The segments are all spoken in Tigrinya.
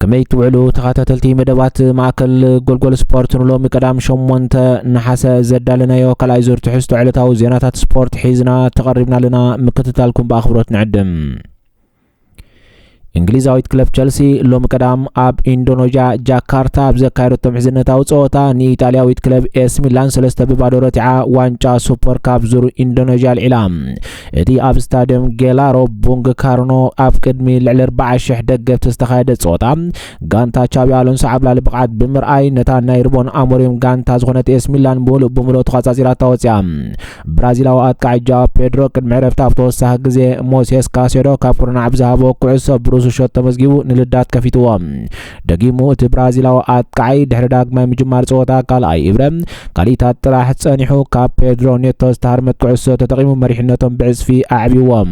كمي توعلو تخاتلتي مدبات معكل جولجول سبورت نلوم قدام شمونت نحاسة زدالنا يو كلاي زور تحستو علتاو زيناتات سبورت حيزنا تقربنا لنا مكتتالكم بأخبروت نعدم انجليزاويت كلب تشيلسي لوم قدام اب اندونيسيا جاكرتا بزكايرو تمحزنتاو صوتا ني ايطالياويت كلب اس ميلان 3 ببادو رتعا وانچا سوبر كاب زور اندونيسيا الاعلام ادي اب ستاديوم جيلارو بونغ كارنو اب قدمي لعل 4 شح دقب تستخايد صوتا غانتا تشابي الونسو عبلا لبقعت بمرأي نتا نايربون اموريم غانتا زغنت اس ميلان بول بملو تخاصاصيرا توصيا برازيلاو اتقاجا بيدرو قد معرفتا بتوسخ غزي موسيس كاسيدو كابورنا عبزابو كعسو بروس شوت تمزغيبو نلدات كفيتو دغيمو ت برازيلاو اتقاي دحر داغما مجمار صوتا قال اي ابرم قاليتا طراح صنيحو كاب بيدرو نيتو ستارمت كعسو تتقيمو مريحنتهم بعز في اعبيو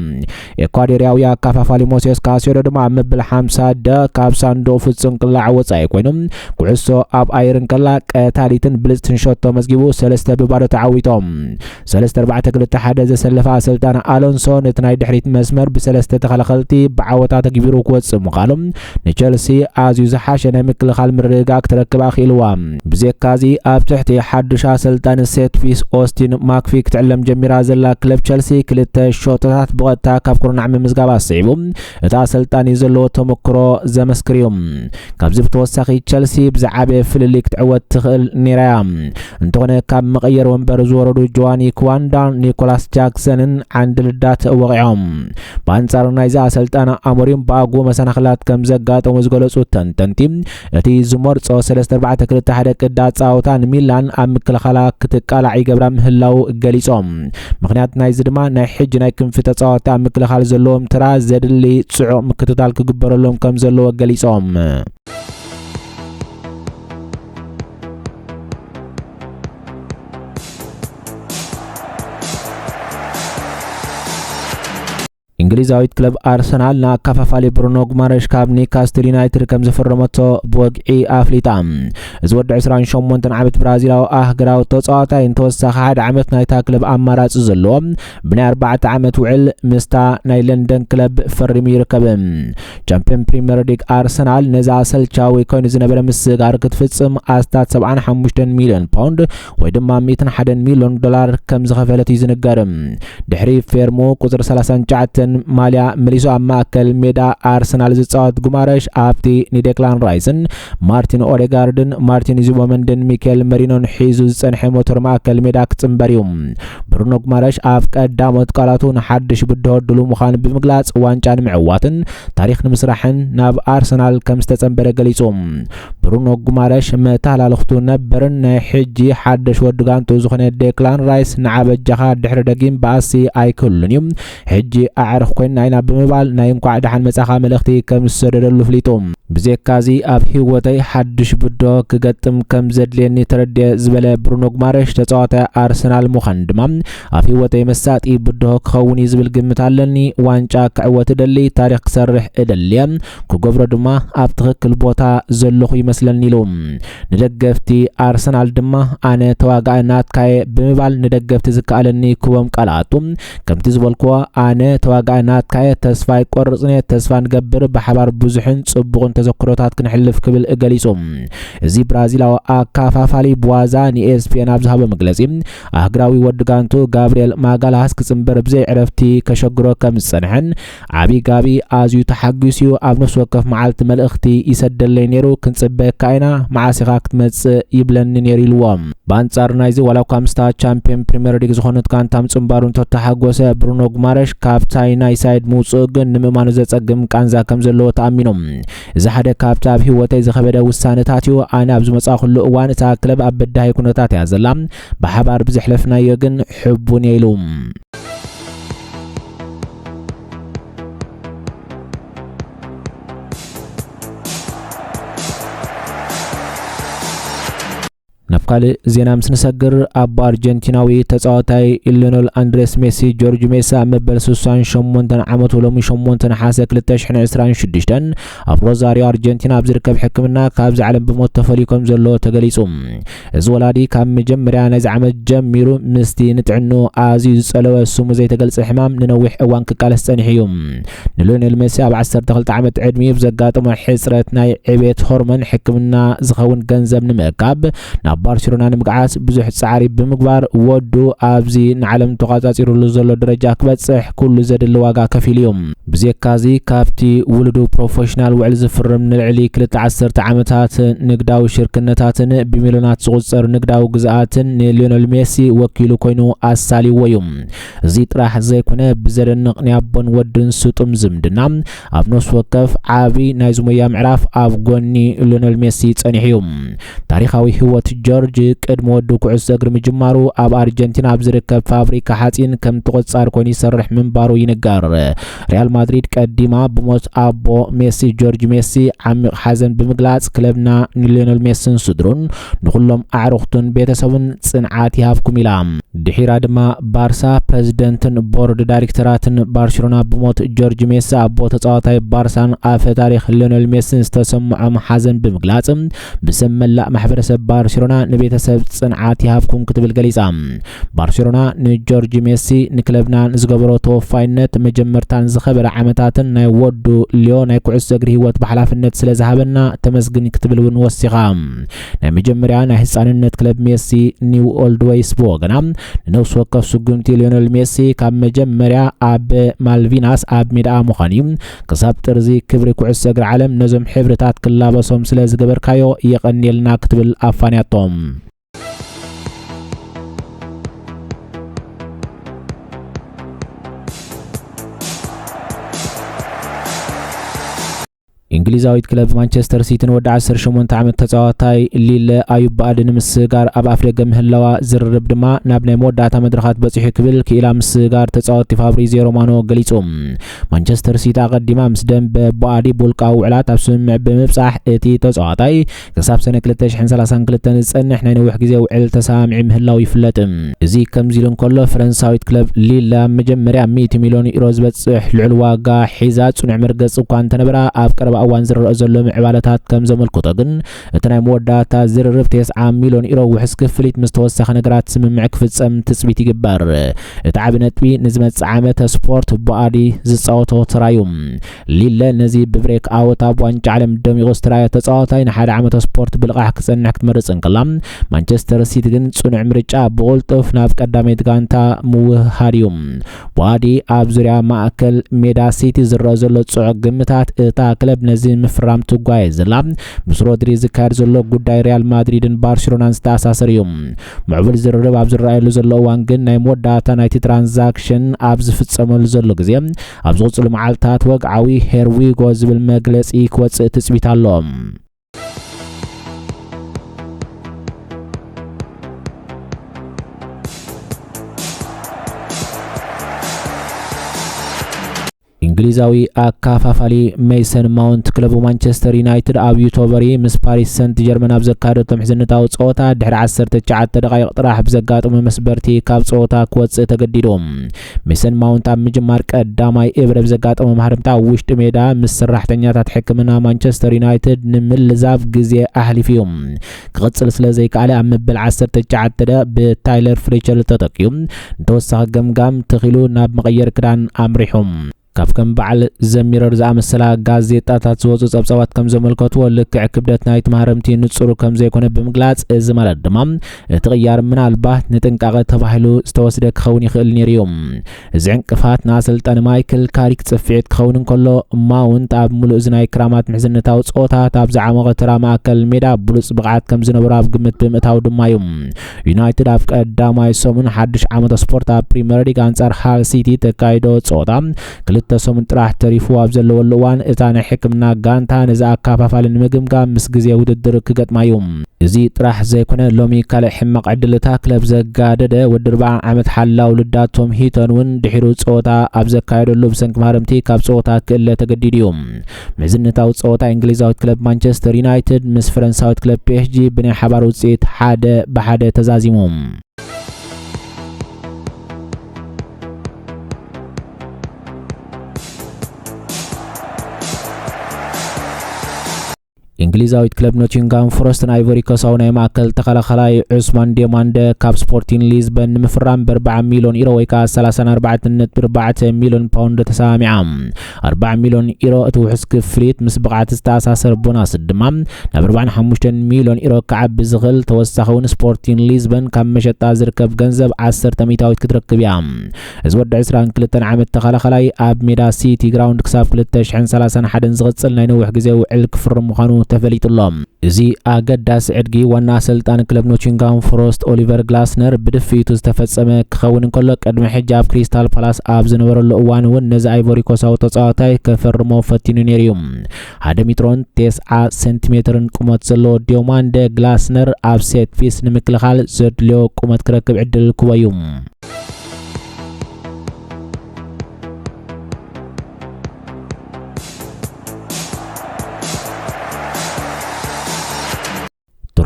اكواديرياويا كافافالي موسيس كاسيدو دما مبل 50 د كاب ساندو فصن قلاع وصاي كوينم كعسو اب ايرن قلا قتاليتن بلزتن شوت تمزغيبو 3 ببارو تعويتهم 3-4 كلت حدا زسلفا سلطان الونسو نتناي دحريت مسمر بسلسته تخلخلتي بعوتا تكبيرو كوص مقالم نتشيلسي ازيو زحاشنا مكلخال مرغاك تركب اخيلوا بزيكازي اب تحتي حدشا سلطان سيت فيس اوستين ماكفيك تعلم جميرا زلا كلب تشيلسي كلت شوتات بغتا كافكرون عم مزغابا صعيبو اتا سلطان يزلو تمكرو زمسكريوم كابز بتوسخي تشيلسي بزعابي فلليك تعود تخل نيرام انتونه كاب مغير ومبر زوردو جواني كواندا نيكولاس جاكسون عند الدات وقعهم بانصار نايزا سلطان اموريم باغو مسنخلات كم زغاطو مزغلصو تنتنتيم اتي زمر صو 3-4 كلت حدا قدا صاوتان ميلان ام كلخلا كتقالا يغبرا مهلاو غليصوم مخنيات نايز دما ناي حج ناي كنف تصاوتا ام كلخال زلوم ترا زدلي صعو مكتتال كغبرلوم كم زلو غليصوم انجليزاويت كلب ارسنال نا كفافالي برونو غمارش كاب نيوكاسل يونايتد كم زفرمتو بوغعي افليتام زود 28 عمت برازيلاو اهغراو تصاوتا انتوسخ حد عمت نايتا كلب اماراص زلوم بنا 4 عمت وعل مستا ناي لندن كلب فرمي ركبم چامبيون بريمير ليج ارسنال نزا سلچاوي كوين زنبر مسغار كتفصم استات 75 مليون باوند ويدما 101 مليون دولار كم زخفلت يزنغارم دحري فيرمو قطر 39 ماليا مليسو اماكل ميدا ارسنال زصات غمارش ابتي نيدكلان رايسن مارتين اوديغاردن مارتين زوبمندن ميكيل مارينون حيزو صنح موتور ماكل ميدا كصمبريوم برونو غمارش اف قدامت قالاتون حدش بدودلو مخان بمغلاص وانچان معواتن تاريخ نمسرحن ناب ارسنال كم استصمبر غليصوم برونو غمارش متالالختو نبرن حجي حدش ودغانتو زخنه ديكلان رايس نعبجخا دحر دغيم باسي ايكلنيوم حجي اعرف كوين ناينا بمبال نايم قاعد حن مسخا ملختي كم سددلو فليتوم بزيكازي اب هيوتي حدش بدو كغطم كم زدلني تردي زبله برونو غمارش تصاوته ارسنال مخندما اب هيوتي مساطي بدو خوني زبل غمتالني وانچا كعوت دلي تاريخ سرح ادليم كغبر دما اب تخكل بوتا زلخو يمسلني لوم ندغفتي ارسنال دما انا تواغانات كاي بمبال ندغفت زكالني كوم قالاتوم كم تزبلكو انا تواغانات كاي تسفاي قرصني تسفان غبر بحبار بزحن صبغون تذكرات كنحلف كبل اغليصوم زي برازيلاو اكافافالي بوازاني اس بي ان ابزها بمغلصيم اغراوي ودغانتو غابرييل ماغالاس كصمبر بزي عرفتي كشغرو كم صنحن عبي غابي ازيو تحغسيو ابنس وقف معلت ملختي يسدلني نيرو كنصبك كاينا معاسيخا كتمص يبلن نيريلوام بانصار نايزي ولاو كامستا چامبيون بريمير ليج زخونت كانتام صمبارون تتحغوسه برونو غمارش كابتاي ناي سايد موصغن نممانو زصغم قانزا كم زلو تامينوم اذا حدا كابتاب هيوتي زخبده وسانتاتيو انا ابز مصاخلو اوان تا كلب ابداي كنوتات يازلام بحبار بزحلفنا يغن حبون يلوم ካልእ ዜና ምስ ንሰግር ኣብ ኣርጀንቲናዊ ተጻዋታይ ሊዮኔል ኣንድሬስ ሜሲ ጆርጅ ሜሳ መበል 68 ዓመቱ ሎሚ 8 ነሓሰ 2026 ኣብ ሮዛሪዮ ኣርጀንቲና ኣብ ዝርከብ ሕክምና ካብ ዝዓለም ብሞት ተፈሊዩ ከም ዘሎ ተገሊጹ። እዚ ወላዲ ካብ መጀመርያ ናይዚ ዓመት ጀሚሩ ምስቲ ንጥዕንኡ ኣዝዩ ዝጸለወ ስሙ ዘይተገልጸ ሕማም ንነዊሕ እዋን ክቃለስ ጸኒሑ እዩ። ንሊዮኔል ሜሲ ኣብ 12 ዓመት ዕድሜ ብዘጋጠመ ሕጽረት ናይ ዕብየት ሆርሞን ሕክምና ዝኸውን ገንዘብ ንምእካብ ናብ ባርሴሎና ንምግዓዝ ብዙሕ ጻዕሪ ብምግባር ወዱ ኣብዚ ንዓለም ተቆጻጺሩሉ ዘሎ ደረጃ ክበጽሕ ኩሉ ዘድሊ ዋጋ ከፊሉ እዩ። ብዘካዚ ካብቲ ውልዱ ፕሮፌሽናል ውዕል ዝፍርም ንልዕሊ 2 ዓመታት ንግዳዊ ሽርክነታትን ብሚልዮናት ዝቑጸር ንግዳዊ ግዝኣትን ንሊዮኔል ሜሲ ወኪሉ ኮይኑ ኣሳሊዎ እዩ። እዚ ጥራሕ ዘይኮነ ብዘደንቕ ናይ ኣቦን ወድን ስጡም ዝምድና ኣብ ነፍሲ ወከፍ ዓቢ ናይ ዝሞያ ምዕራፍ ኣብ ጎኒ ሊዮኔል ሜሲ ጸኒሑ እዩ። ታሪኻዊ ህይወት ጆርጅ ቅድሚ ወዱ ኩዕሶ እግሪ ምጅማሩ ኣብ ኣርጀንቲና ኣብ ዝርከብ ፋብሪካ ሓጺን ከም ተቆጻሪ ኮይኑ ይሰርሕ ምንባሩ ይንገር። ሪያል ማድሪድ ቀዲማ ብሞት ኣቦ ሜሲ ጆርጅ ሜሲ ዓሚቕ ሓዘን ብምግላጽ ክለብና ንሊዮኔል ሜሲን ስድሩን ንኹሎም ኣዕሩኽቱን ቤተሰቡን ጽንዓት ይሃብኩም ኢላ። ድሒራ ድማ ባርሳ ፕሬዚደንትን ቦርድ ዳይሬክተራትን ባርሴሎና ብሞት ጆርጅ ሜሲ ኣቦ ተጻዋታይ ባርሳን ኣፈ ታሪኽ ሊዮኔል ሜሲን ዝተሰምዖም ሓዘን ብምግላጽ ብሰብ መላእ ማሕበረሰብ ባርሴሎና ንቤተሰብ ጽንዓት ይሃብኩም ክትብል ገሊጻ። ባርሴሎና ንጆርጅ ሜሲ ንክለብና ዝገበሮ ተወፋይነት መጀመርታን ዝኸበረ ዓመታትን ናይ ወዱ ሊዮ ናይ ኩዕሶ እግሪ ህይወት ብሓላፍነት ስለ ዝሃበና ተመስግን ክትብል እውን ወሲኻ። ናይ መጀመርያ ናይ ህፃንነት ክለብ ሜሲ ኒው ኦልድ ዌይስ ብወገና ንነፍሲ ወከፍ ስጉምቲ ሊዮኔል ሜሲ ካብ መጀመርያ ኣብ ማልቪናስ ኣብ ሜዳ ምዃኑ ክሳብ ጥርዚ ክብሪ ኩዕሶ እግሪ ዓለም ነዞም ሕብርታት ክላበሶም ስለ ዝገበርካዮ የቐኒልና ክትብል ኣፋንያቶም። እንግሊዛዊት ክለብ ማንቸስተር ሲቲን ወደ 18 ዓመት ተጻዋታይ ሊለ ኣዩብ ባዕድን ምስጋር ኣብ ኣፍደገ ምህላዋ ዝርርብ ድማ ናብ ናይ መወዳእታ መድረኻት በፂሑ ክብል ክኢላ ምስጋር ተጻዋቲ ፋብሪዚዮ ሮማኖ ገሊጹ። ማንቸስተር ሲቲ ኣቀዲማ ምስ ደንበ ባዕዲ ቡልቃዊ ውዕላት ኣብ ስምምዕ ብምብጻሕ እቲ ተጻዋታይ ክሳብ ሰነ 2032 ዝጸንሕ ናይ ነዊሕ ግዜ ውዕል ተሰማምዒ ምህላው ይፍለጥ። እዚ ከምዚ ኢሉ እንከሎ ፈረንሳዊት ክለብ ሊለ መጀመርያ 100 ሚልዮን ዩሮ ዝበጽሕ ልዑል ዋጋ ሒዛ ጽኑዕ መርገጽ እኳ እንተነበራ ኣብ ቀረባ እዋን ዝረአ ዘሎ ምዕባለታት ከም ዘመልክቶ ግን እቲ ናይ መወዳእታ ዝርርብ 90 ሚልዮን ዩሮ ውሕስ ክፍሊት ምስ ተወሰኸ ነገራት ስምምዕ ክፍጸም ትጽቢት ይግበር። እቲ ዓቢ ነጥቢ ንዝመጽእ ዓመት ስፖርት ባዕዲ ዝጻወቶ ተራዩ ሊለ ነዚ ብብሬክ ኣውት ኣብ ዋንጫ ዓለም ደሚቑ ዝተራእየ ተጻዋታይ ንሓደ ዓመት ስፖርት ብልቓሕ ክጸንሕ ክትመርጽ እንከላ ማንቸስተር ሲቲ ግን ጽኑዕ ምርጫ ብቕልጡፍ ናብ ቀዳመይት ጋንታ ምውህሃድ እዩ። ባዕዲ ኣብ ዙርያ ማእከል ሜዳ ሲቲ ዝረአ ዘሎ ጽዑቕ ግምታት እታ ክለብ ነዚ ምፍራም ትጓየ ዘላ ምስ ሮድሪ ዝካየድ ዘሎ ጉዳይ ሪያል ማድሪድን ባርሴሎናን ዝተኣሳሰር እዩ። ምዕቡል ዝርርብ ኣብ ዝረኣየሉ ዘሎ እዋን ግን ናይ መወዳእታ ናይቲ ትራንዛክሽን ኣብ ዝፍጸመሉ ዘሎ ግዜ ኣብ ዝቕጽሉ መዓልትታት ወግዓዊ ሄርዊጎ ዝብል መግለጺ ክወጽእ ትጽቢት ኣሎ። እንግሊዛዊ አካፋፋሊ ሜሰን ማውንት ክለቡ ማንቸስተር ዩናይትድ ኣብ ዩቶበሪ ምስ ፓሪስ ሰንት ጀርመን ኣብ ዘካየደቶም ሕዝነታዊ ጸወታ ድሕሪ 19 ደቂቕ ጥራሕ ብዘጋጠመ መስበርቲ ካብ ጸወታ ክወጽእ ተገዲዱ። ሜሰን ማውንት ኣብ ምጅማር ቀዳማይ እብረ ብዘጋጠመ ማህረምታ ውሽጢ ሜዳ ምስ ሰራሕተኛታት ሕክምና ማንቸስተር ዩናይትድ ንምልዛብ ግዜ ኣሕሊፉ እዩ። ክቕጽል ስለ ዘይከኣለ ኣብ መበል 19 ብታይለር ፍሌቸር ተጠቂዩ ንተወሳኺ ገምጋም ተኺሉ ናብ መቐየር ክዳን ኣምሪሑ። ካብ ከም በዓል ዘሚረር ዝኣመሰላ ጋዜጣታት ዝወፁ ጸብጻባት ከም ዘመልከትዎ ልክዕ ክብደት ናይቲ ማህረምቲ ንጹር ከም ዘይኮነ ብምግላጽ እዚ ማለት ድማ እቲ ቅያር ምናልባት ንጥንቃቐ ተባሂሉ ዝተወስደ ክኸውን ይኽእል ነይሩ እዩ። እዚ ዕንቅፋት ንኣሰልጣኒ ማይክል ካሪክ ጽፍዒት ክኸውን እንከሎ ማውንት ኣብ ሙሉእ እዚ ናይ ክራማት ምሕዝነታዊ ጸወታት ኣብ ዝዓመቐ ተራ ማእከል ሜዳ ብሉጽ ብቕዓት ከም ዝነበሩ ኣብ ግምት ብምእታው ድማ እዩ። ዩናይትድ ኣብ ቀዳማይ ሰሙን ሓድሽ ዓመት ስፖርት ኣብ ፕሪምየር ሊግ ኣንጻር ሃል ሲቲ ተካይዶ ጸወታ ክልተ ሰሙን ጥራሕ ተሪፉ ኣብ ዘለወሉ እዋን እታ ናይ ሕክምና ጋንታ ነዛ ኣካፋፋሊ ንምግምጋም ምስ ግዜ ውድድር ክገጥማ እዩ እዚ ጥራሕ ዘይኮነ ሎሚ ካልእ ሕማቕ ዕድልታ ክለብ ዘጋደደ ወዲ 40 ዓመት ሓላው ልዳቶም ሂተን ውን ድሒሩ ፀወታ ኣብ ዘካየደሉ ብሰንኪ ማረምቲ ካብ ፀወታ ክእለ ተገዲዱ እዩ መዝነታዊ ፀወታ እንግሊዛዊት ክለብ ማንቸስተር ዩናይትድ ምስ ፈረንሳዊት ክለብ PSG ብናይ ሓባር ውፅኢት 1-1 ተዛዚሞም እንግሊዛዊት ክለብ ኖቲንጋም ፎረስት አይቮሪ ኮስት ናይ ማእከል ተኸላኻላይ ዑስማን ዲማንደ ካብ ስፖርቲንግ ሊዝበን ንምፍራም በ40 ሚሊዮን ዩሮ ወይ ከዓ 34.4 ሚሊዮን ፓውንድ ተሳሚዓ 40 ሚሊዮን ዩሮ እቲ ውሕስ ክፍሊት ምስ ብቕዓት ዝተኣሳሰር ቦናስ ድማ ናብ 45 ሚሊዮን ዩሮ ክዓቢ ዝኽእል ተወሳኺውን ስፖርቲንግ ሊዝበን ካብ መሸጣ ዝርከብ ገንዘብ 10 ሚታዊት ክትረክብ እያ እዚ ወዲ 22 ዓመት ተኸላኻላይ ኣብ ሜዳ ሲቲ ግራውንድ ክሳብ 2031 ዝቕፅል ናይ ነዊሕ ግዜ ውዕል ክፍርም ምዃኑ ተፈሊጡሎም እዚ ኣገዳሲ ዕድጊ ዋና ኣሰልጣኒ ክለብ ኖቲንጋም ፎረስት ኦሊቨር ግላስነር ብድፊቱ ዝተፈጸመ ክኸውን እንከሎ ቅድሚ ሕጂ ኣብ ክሪስታል ፓላስ ኣብ ዝነበረሉ እዋን እውን ነዚ አይቮሪ ኮስታዊ ተጻዋታይ ከፈርሞ ፈቲኑ ነይሩ 1 ሜትሮን 9 ሴንቲሜትርን ቁመት ዘለዎ ዲማንደ ግላስነር ኣብ ሴት ፒስ ንምክልኻል ዘድልዮ ቁመት ክረክብ ዕድል ክበዩ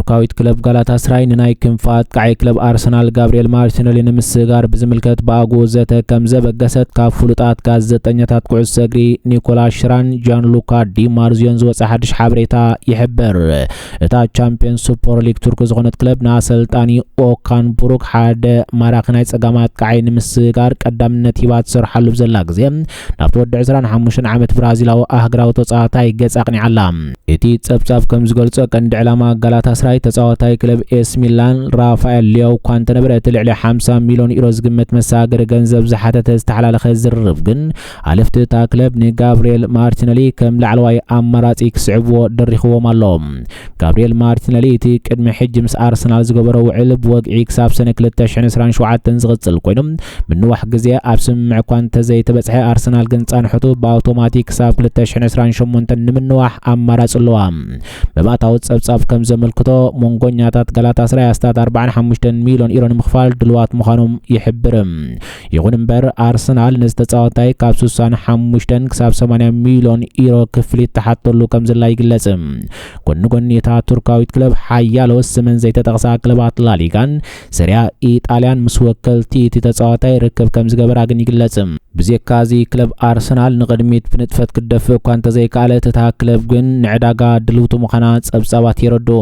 ቱርካዊት ክለብ ጋላታሳራይ ንናይ ክንፋት ቃይ ክለብ አርሰናል ጋብሪኤል ማርቲኔሊ ንምስጋር ብዝምልከት ባጉ ዘተ ከም ዘበገሰት ካብ ፍሉጣት ጋዜጠኛታት ኩዕሶ እግሪ ኒኮላስ ሽራን ጃንሉካ ዲማርዚዮን ዝወፀ ሓድሽ ሓበሬታ ይሕብር እታ ቻምፒየንስ ሱፐር ሊግ ቱርክ ዝኾነት ክለብ ንኣሰልጣኒ ኦካን ቡሩክ ሓደ ማራኺ ናይ ጸጋማት ቃይ ንምስጋር ቀዳምነት ሂባ ትሰርሓሉ ዘላ ግዜ ናብቲ ወዲ 25 ዓመት ብራዚላዊ ኣህግራዊ ተጻዋታይ ገጽ ኣቕኒዓላ እቲ ጸብጻብ ከም ዝገልጾ ቀንዲ ዕላማ ጋላታሳራይ ተጻዋታይ ክለብ ኤስ ሚላን ራፋኤል ሊያው ኳንተ ነበረት ልዕሊ 50 ሚሊዮን ዩሮ ዝግመት መሳገር ገንዘብ ዝሓተተ ዝተሓላለኸ ዝርርብ ግን ኣለፍቲ እታ ክለብ ንጋብሪኤል ማርቲኔሊ ከም ላዕለዋይ ኣማራጺ ክስዕብዎ ደሪኽዎም ኣሎም ጋብሪኤል ማርቲኔሊ እቲ ቅድሚ ሕጂ ምስ ኣርሰናል ዝገበረ ውዕል ብወግዒ ክሳብ ሰነ 2027 ዝቕጽል ኮይኑ ምንዋሕ ግዜ ኣብ ስምምዕ እኳ እንተዘይተበጽሐ ኣርሰናል ግን ጻንሕቱ ብኣውቶማቲክ ክሳብ 2028 ንምንዋሕ ኣማራጺ ኣለዋ በባእታዊ ጸብጻብ ከም ዘመልክቶ ሞንጎኛታት ጋላታሳራይ ኣስታት 45 ሚሊዮን ዩሮ ንምኽፋል ድልዋት ምዃኖም ይሕብር ይኹን እምበር ኣርሰናል ንዝተጻዋታይ ካብ 65 ክሳብ 80 ሚሊዮን ዩሮ ክፍሊት ተሓተሉ ከም ዘላ ይግለጽ ጎኒ ጎኒ እታ ቱርካዊት ክለብ ሓያሎ ስምን ዘይተጠቕሳ ክለባት ላሊጋን ሰሪያ ኢጣልያን ምስ ወከልቲ እቲ ተጻዋታይ ርክብ ከም ዝገበራ ግን ይግለጽ ብዘካዚ ክለብ ኣርሰናል ንቅድሚት ብንጥፈት ክደፍእ እኳ እንተዘይከኣለት እታ ክለብ ግን ንዕዳጋ ድልውቱ ምዃና ጸብጻባት ይረድኡ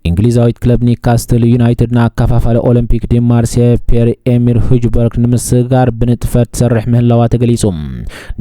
እንግሊዛዊት ክለብ ኒካስትል ዩናይትድ ናካፋፋለ ኦሎምፒክ ዲ ማርሴይ ፒየር ኤሚር ሁጅበርግ ንምስጋር ብንጥፈት ሰርሕ ምህላዋ ተገሊጹ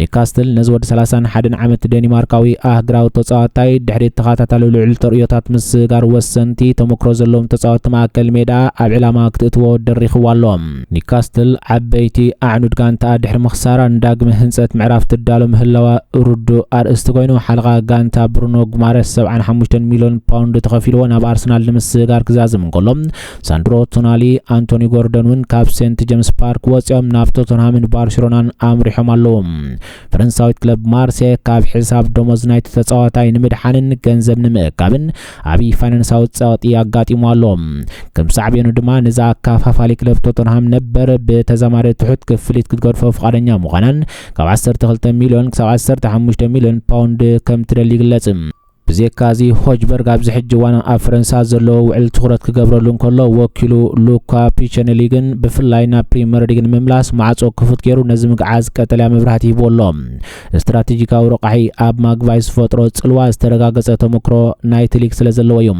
ኒካስትል ነዚ ወዲ 31 ዓመት ዴንማርካዊ ኣህግራዊ ተጻዋታይ ድሕሪ ተኸታታሊ ልዑል ተርእዮታት ምስጋር ወሰንቲ ተመክሮ ዘለዎም ተጻዋቲ ማእከል ሜዳ ኣብ ዕላማ ክትእትዎ ደሪኽዎ ኣሎ ኒካስትል ዓበይቲ ኣዕኑድ ጋንታ ድሕሪ ምኽሳራ ንዳግመ ህንጸት ምዕራፍ ትዳሎ ምህላዋ ሩዱ ኣርእስቲ ኮይኑ ሓልቓ ጋንታ ብሩኖ ጉማሬስ 75 ሚሊዮን ፓውንድ ተኸፊልዎ ናብ ኣርሰናል ንምስጋር ክዛዝም እንከሎም ሳንድሮ ቶናሊ አንቶኒ ጎርደን ውን ካብ ሴንት ጄምስ ፓርክ ወፂኦም ናብ ቶተንሃምን ባርሴሎናን ኣምሪሖም ኣለዉ ፈረንሳዊት ክለብ ማርሴይ ካብ ሒሳብ ደሞዝ ናይቲ ተጻዋታይ ንምድሓንን ገንዘብ ንምእካብን ዓብይ ፋይናንሳዊ ጸቕጢ ኣጋጢሙ ኣሎ ከም ሳዕቤኑ ድማ ነዛ ኣካፋፋሊ ክለብ ቶተንሃም ነበር ብተዛማሪ ትሑት ክፍሊት ክትገድፎ ፍቃደኛ ምዃናን ካብ 12 ሚሊዮን ክሳብ 15 ሚሊዮን ፓውንድ ከም ትደሊ ይግለጽ ብዘካዚ ሆጅበርግ ኣብ ዝሕጂ ዋና ኣብ ፈረንሳ ዘሎ ውዕል ትኹረት ክገብረሉ እንከሎ ወኪሉ ሉካ ፒቸኔሊ ግን ብፍላይ ናብ ፕሪምየር ሊግ ንምምላስ ማዕጾ ክፉት ገይሩ ነዚ ምግዓዝ ቀጠልያ መብራህቲ ሂቡ ኣሎ ስትራቴጂካዊ ረቓሒ ኣብ ማግባይ ዝፈጥሮ ጽልዋ ዝተረጋገጸ ተመክሮ ናይቲ ሊግ ስለ ዘለዎ እዩ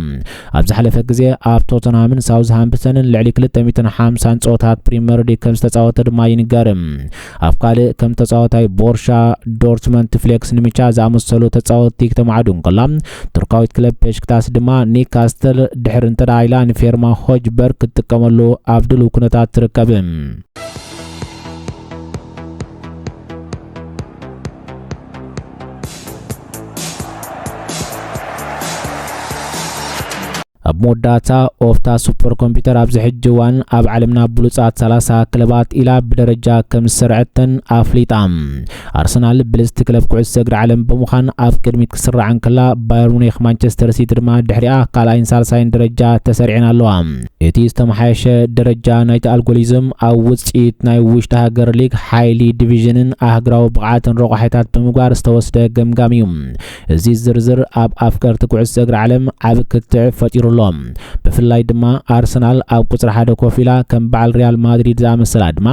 ኣብ ዝሓለፈ ግዜ ኣብ ቶተንሃምን ሳውዝሃምፕተንን ልዕሊ 250 ጸወታት ፕሪምየር ሊግ ከም ዝተጻወተ ድማ ይንገር ኣብ ካልእ ከም ተጻዋታይ ቦርሻ ዶርትመንት ፍሌክስ ንምቻ ዝኣመሰሉ ተጻወቲ ክተማዕዱ እንከላ ቱርካዊት ክለብ ቤሽክታስ ድማ ኒካስትል ድሕሪ እንተዳይላ ንፌርማ ሆጅበርግ ክትጥቀመሉ ኣብ ድልው ኩነታት ትርከብ موداتا اوفتا سوبر كمبيوتر ابز حجوان اب عالمنا بلوصات 30 كلبات الى بدرجه كم سرعتن افليطام ارسنال بلست كلب كعس اجر عالم بمخان اب قدميت كسرعن كلا بايرن مونيخ مانشستر سيتي دما دحريا كالاين سالساين درجه تسرعنا لوام اتي استمحاش درجه نايت الجوريزم او وصيت ناي وشتا هاجر ليج حايلي ديفيجنن اهغراو بقعاتن رقحيتات بمغار استوسد ገምጋሚዩም እዚ ዝርዝር ኣብ ኣፍቀርቲ ኩዕሶ እግሪ ዓለም ዓብ ክትዕ ፈጢሩሎም ብፍላይ ድማ ኣርሰናል ኣብ ቁጽሪ 1 ኮፊላ ከም በዓል ሪያል ማድሪድ ዝኣመሰላ ድማ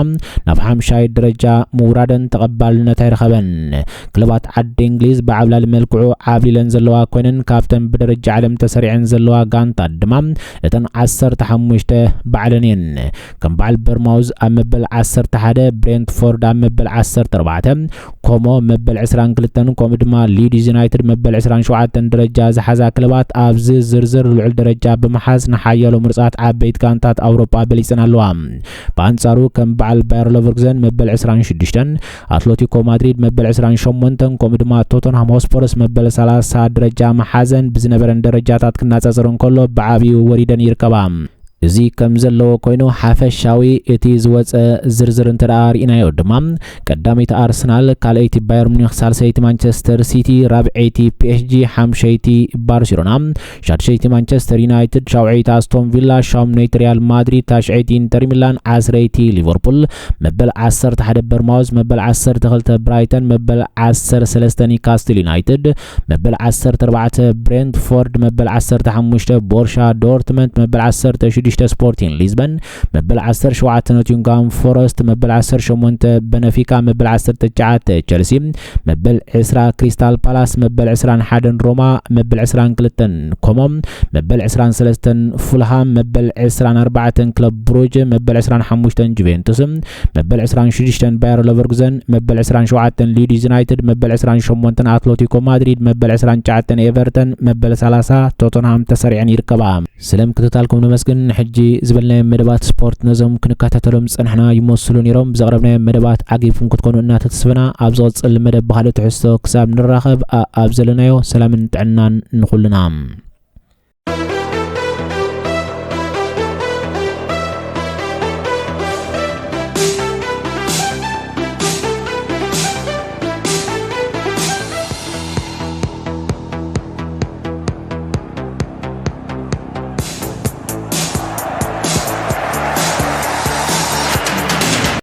ናብ 50 ደረጃ ምውራደን ተቐባልነት ኣይረኸበን ክለባት ዓዲ እንግሊዝ ብዓብላሊ መልክዑ ዓብሊለን ዘለዋ ኮይነን ካብተን ብደረጃ ዓለም ተሰሪዐን ዘለዋ ጋንታ ድማ እተን 15 በዓለንን ከም በዓል በርማውዝ ኣብ መበል 11 ብሬንትፎርድ ኣብ መበል 14 ኮሞ መበል 22 كوم دما ليدز يونايتد مبل 27 درجه زحزا كلبات ابز زرزر لعل درجه بمحاز نحيلو مرصات عبيت كانتات اوروبا بليصنالوا بانصارو كم بعل باير ليفركوزن مبل 26 اتلتيكو مدريد مبل 28 كوم دما توتنهام هوسبورس مبل 30 درجه محازن بزنبرن درجاتات كناصصرن كله بعابيو وريدن يركبام እዚ ከም ዘለዎ ኮይኑ ሓፈሻዊ እቲ ዝወፀ ዝርዝር እንተዳር ኢና ይወድማም ቀዳሚት አርሰናል ካልአይቲ ባየር ሙኒክ ሳልሰይቲ ማንቸስተር ሲቲ ራብዒይቲ ፒኤስጂ ሓምሸይቲ ባርሴሎና ሻድሸይቲ ማንቸስተር ዩናይትድ ሻውዒይቲ አስቶን ቪላ ሻምነይቲ ሪያል ማድሪድ ታሽዒይቲ ኢንተር ሚላን ዓስረይቲ ሊቨርፑል መበል 11 በርማውዝ መበል 12 ብራይተን መበል 13 ኒውካስትል ዩናይትድ መበል 14 ብሬንትፎርድ መበል 15 ቦርሻ ዶርትመንድ መበል 16 سبورتين ليزبن مبل 17 نوتنغهام فورست مبل 18 بنفيكا مبل 19 تشيلسي مبل 10 كريستال بالاس مبل 21 روما مبل 22 كوموم مبل 23 فولهام مبل 24 كلوب بروج مبل 25 جوفنتوس مبل 26 باير ليفركوزن مبل 27 ليدز يونايتد مبل 28 اتلتيكو مدريد مبل 29 ايفرتون مبل 30 توتنهام تسرعن يركبا سلام كتتالكم نمسكن حجي زبلنا مدبات سبورت نظم كنكاتتلهم صنحنا يموصلوا نيروم زغربنا مدبات عقيفكم كتكونوا انها تتسفنا ابزغط المدب بحالة حسو كساب نراخب ابزلنايو سلام نتعنان نخلنا